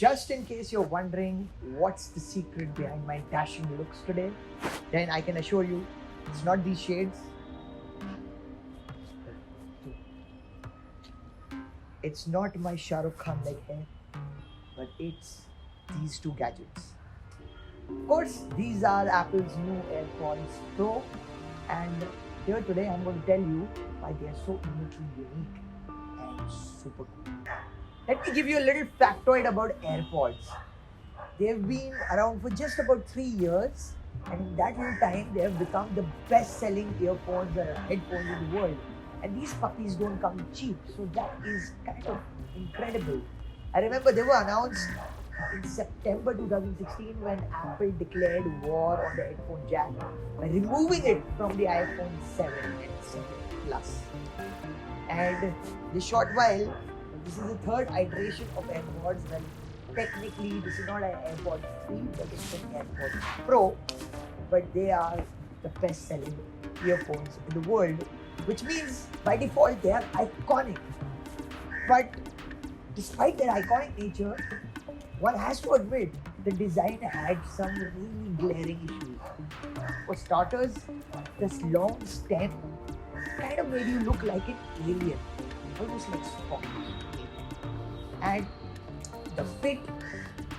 Just in case you're wondering what's the secret behind my dashing looks today, then I can assure you it's not these shades. It's not my Shah Rukh Khan like hair, but it's these two gadgets. Of course, these are Apple's new Airpods Pro, and here today I'm going to tell you why they are so unique and super cool. Let me give you a little factoid about AirPods. They've been around for just about 3 years, and in that little time, they have become the best-selling earphones or headphones in the world. And these puppies don't come cheap, so that is kind of incredible. I remember they were announced in September 2016 when Apple declared war on the headphone jack by removing it from the iPhone 7 and 7 Plus. And this short while, this is the third iteration of AirPods. Well, technically, this is not an AirPods 3, but it's an AirPods Pro. But they are the best-selling earphones in the world, which means by default they are iconic. But despite their iconic nature, one has to admit the design had some really glaring issues. For starters, this long stem kind of made you look like an alien, almost like Spock. And the fit,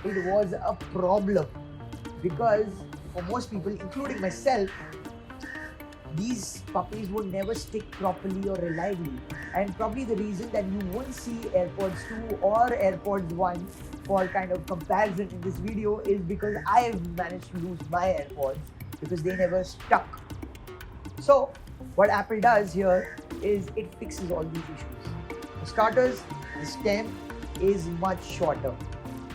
it was a problem because for most people, including myself, these puppies would never stick properly or reliably. And probably the reason that you won't see AirPods 2 or AirPods 1 for kind of comparison in this video is because I have managed to lose my AirPods because they never stuck. So what Apple does here is it fixes all these issues. For starters, the stem is much shorter.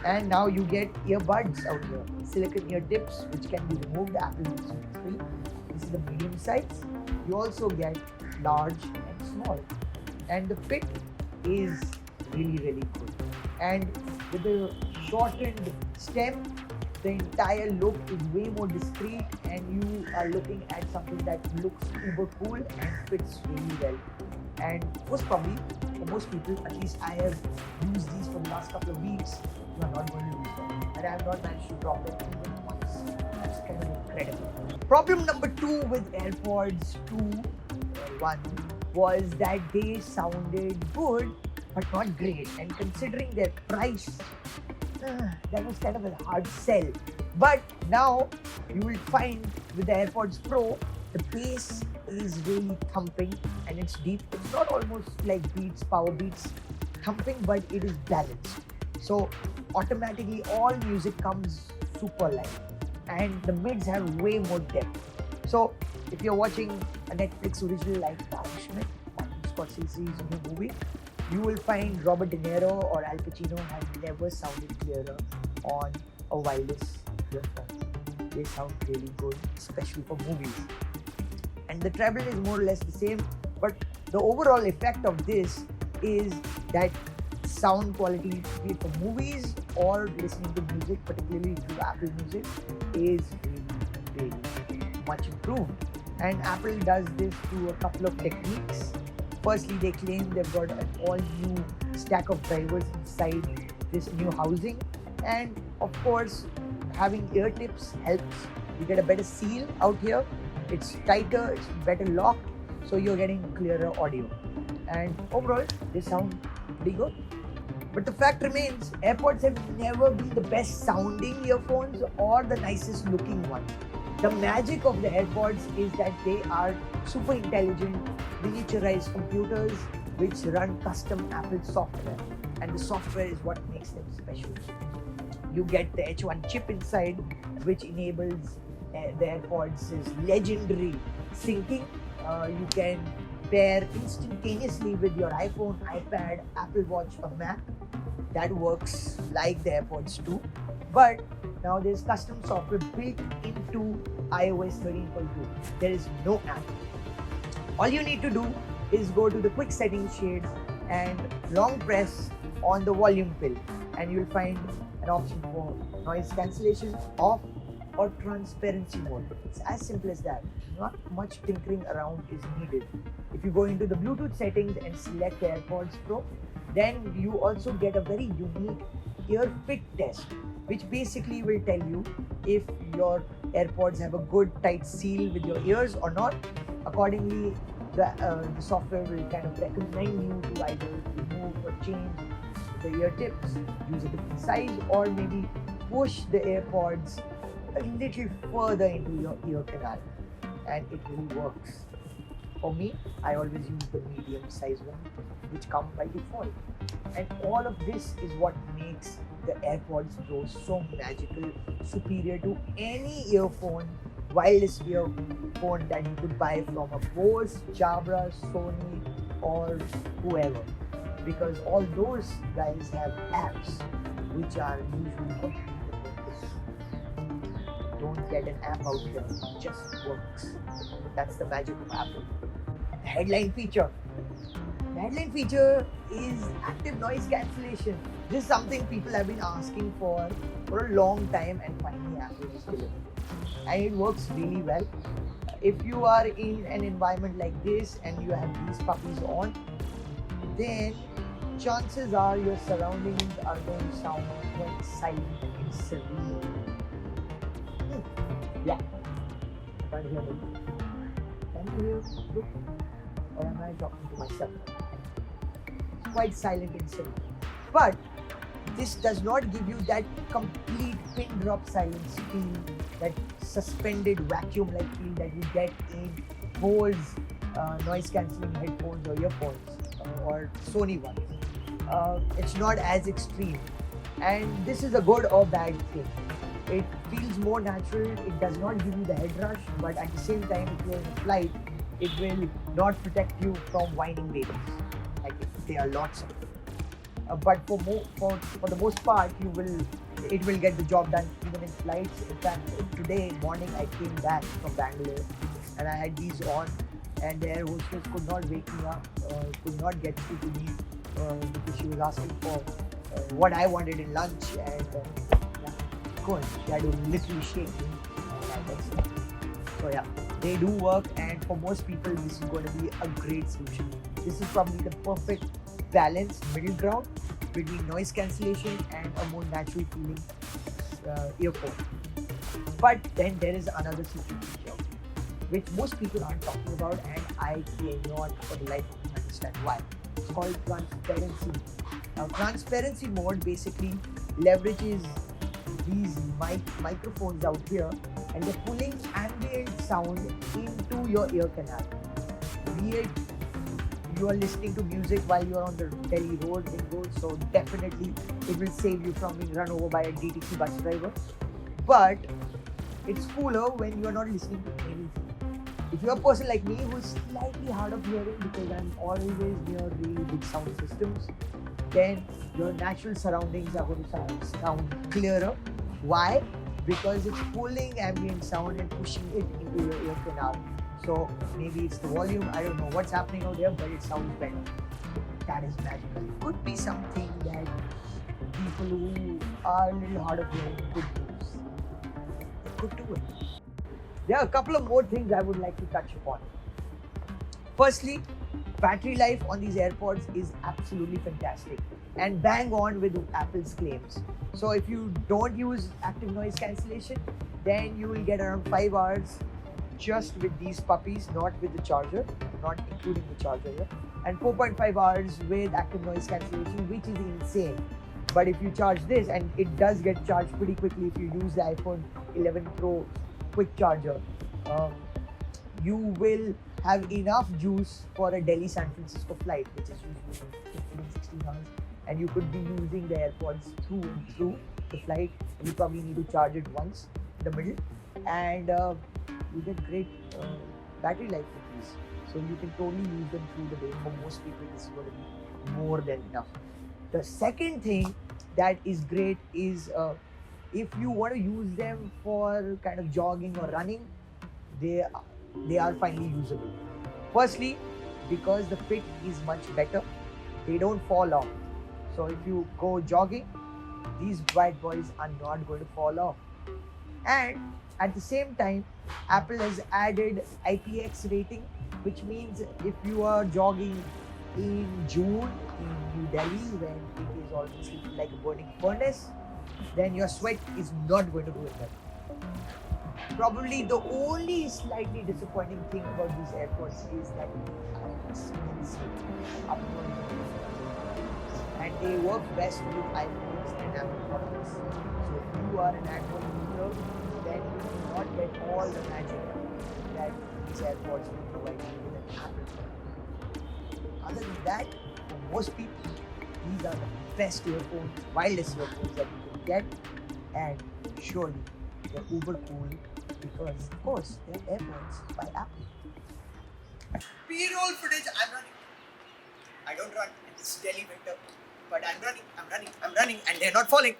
And now you get earbuds out here, silicone ear tips, which can be removed. Apple gives you free. This is the medium size. You also get large and small. And the fit is really good. And with the shortened stem, the entire look is way more discreet and you are looking at something that looks uber cool and fits really well. And most probably, for most people, at least I have used these for the last couple of weeks, you are not going to lose them. And I have not managed to drop them even once. That's kind of incredible. Problem number 2 with AirPods 1 was that they sounded good, but not great. And considering their price, that was kind of a hard sell. But now you will find with the AirPods Pro, the bass is really thumping and it's deep. It's not almost like Beats, Power Beats thumping, but it is balanced. So automatically all music comes super light and the mids have way more depth. So if you're watching a Netflix original like Irishman, Martin Scorsese's new movie, you will find Robert De Niro or Al Pacino has never sounded clearer on a wireless earphone. They sound really good, especially for movies. And the treble is more or less the same, but the overall effect of this is that sound quality, be it for movies or listening to music, particularly through Apple Music, is really much improved. And Apple does this through a couple of techniques. Firstly, they claim they've got an all-new stack of drivers inside this new housing. And of course, having ear tips helps. You get a better seal out here. It's tighter, it's better locked, so you're getting clearer audio. And overall, they sound pretty good. But the fact remains, AirPods have never been the best sounding earphones or the nicest looking one. The magic of the AirPods is that they are super intelligent, miniaturized computers which run custom Apple software. And the software is what makes them special. You get the H1 chip inside, which enables the AirPods' legendary syncing. You can pair instantaneously with your iPhone, iPad, Apple Watch or Mac. That works like the AirPods 2. But now there's custom software built into iOS 13.2. There is no app. All you need to do is go to the quick settings shade and long press on the volume pill and you'll find an option for noise cancellation off or transparency mode. It's as simple as that. Not much tinkering around is needed. If you go into the Bluetooth settings and select AirPods Pro, then you also get a very unique ear fit test, which basically will tell you if your AirPods have a good tight seal with your ears or not. Accordingly, the software will kind of recommend you to either remove or change the ear tips, use a different size, or maybe push the AirPods a little further into your ear canal, and it really works. For me, I always use the medium size one, which come by default. And all of this is what makes the AirPods Pro so magical, superior to any earphone, wireless earphone that you could buy from a Bose, Jabra, Sony, or whoever. Because all those guys have apps which are usually completely different. Don't get an app out there, it just works. That's the magic of Apple. The headline feature. The headline feature is active noise cancellation. This is something people have been asking for a long time, and finally Apple is delivering. And it works really well. If you are in an environment like this and you have these puppies on, then chances are your surroundings are going to sound quite silent and serene. Yeah. Can't hear me. Can you hear? Look. Or am I talking to myself? It's quite silent and serene. But this does not give you that complete pin drop silence feel, that suspended vacuum-like feel that you get in Bose noise cancelling headphones or earphones or Sony ones. It's not as extreme, and this is a good or bad thing. It feels more natural. It does not give you the head rush, but at the same time, if you're in a flight, it will not protect you from whining babies. Like there are lots of them. But for the most part, it will get the job done even in flights. In fact, today morning I came back from Bangalore and I had these on, and the air hostess could not wake me up, could not get through to me because she was asking for what I wanted in lunch, and of course she had to literally shake me. So yeah, they do work, and for most people this is going to be a great solution. This is probably the perfect balanced middle ground between noise cancellation and a more natural feeling earphone. But then there is another secret feature which most people aren't talking about, and I cannot for the life of me understand why. It's called transparency. Now, transparency mode basically leverages these microphones out here, and they're pulling ambient sound into your ear canal. Be it you are listening to music while you are on the Delhi road, so definitely it will save you from being run over by a DTC bus driver. But it's cooler when you are not listening to anything. If you're a person like me who's slightly hard of hearing because I'm always near really big sound systems, then your natural surroundings are going to sound clearer. Why? Because it's pulling ambient sound and pushing it into your ear canal. So maybe it's the volume, I don't know what's happening out there, but it sounds better. That is magical. It could be something that people who are a little hard of hearing could use. They could do it. There are a couple of more things I would like to touch upon. Firstly, battery life on these AirPods is absolutely fantastic and bang on with Apple's claims. So if you don't use active noise cancellation, then you will get around 5 hours just with these puppies, not with the charger, not including the charger here, and 4.5 hours with active noise cancellation, which is insane. But if you charge this, and it does get charged pretty quickly if you use the iPhone 11 Pro quick charger, you will have enough juice for a Delhi San Francisco flight, which is usually 15-16 hours, and you could be using the AirPods through and through the flight. You probably need to charge it once in the middle, and you get great battery life with these. So you can totally use them through the day. For most people, this is going to be more than enough. The second thing that is great is if you want to use them for kind of jogging or running, they are finally usable. Firstly, because the fit is much better, they don't fall off. So if you go jogging, these bad boys are not going to fall off. And at the same time, Apple has added IPX rating, which means if you are jogging in June in New Delhi when it is almost like a burning furnace, then your sweat is not going to go in that. Probably the only slightly disappointing thing about these AirPods is that they are expensive. And they work best with iPhones and Apple products. So if you are an Android user, then you will not get all the magic that these AirPods will provide you with an Apple product. Other than that, for most people, these are the best earphones, wireless earphones that you can get, and surely they're uber cool because, of course, they're AirPods by Apple. B-roll footage, I'm running. I don't run in this Delhi winter, but I'm running, and they're not falling.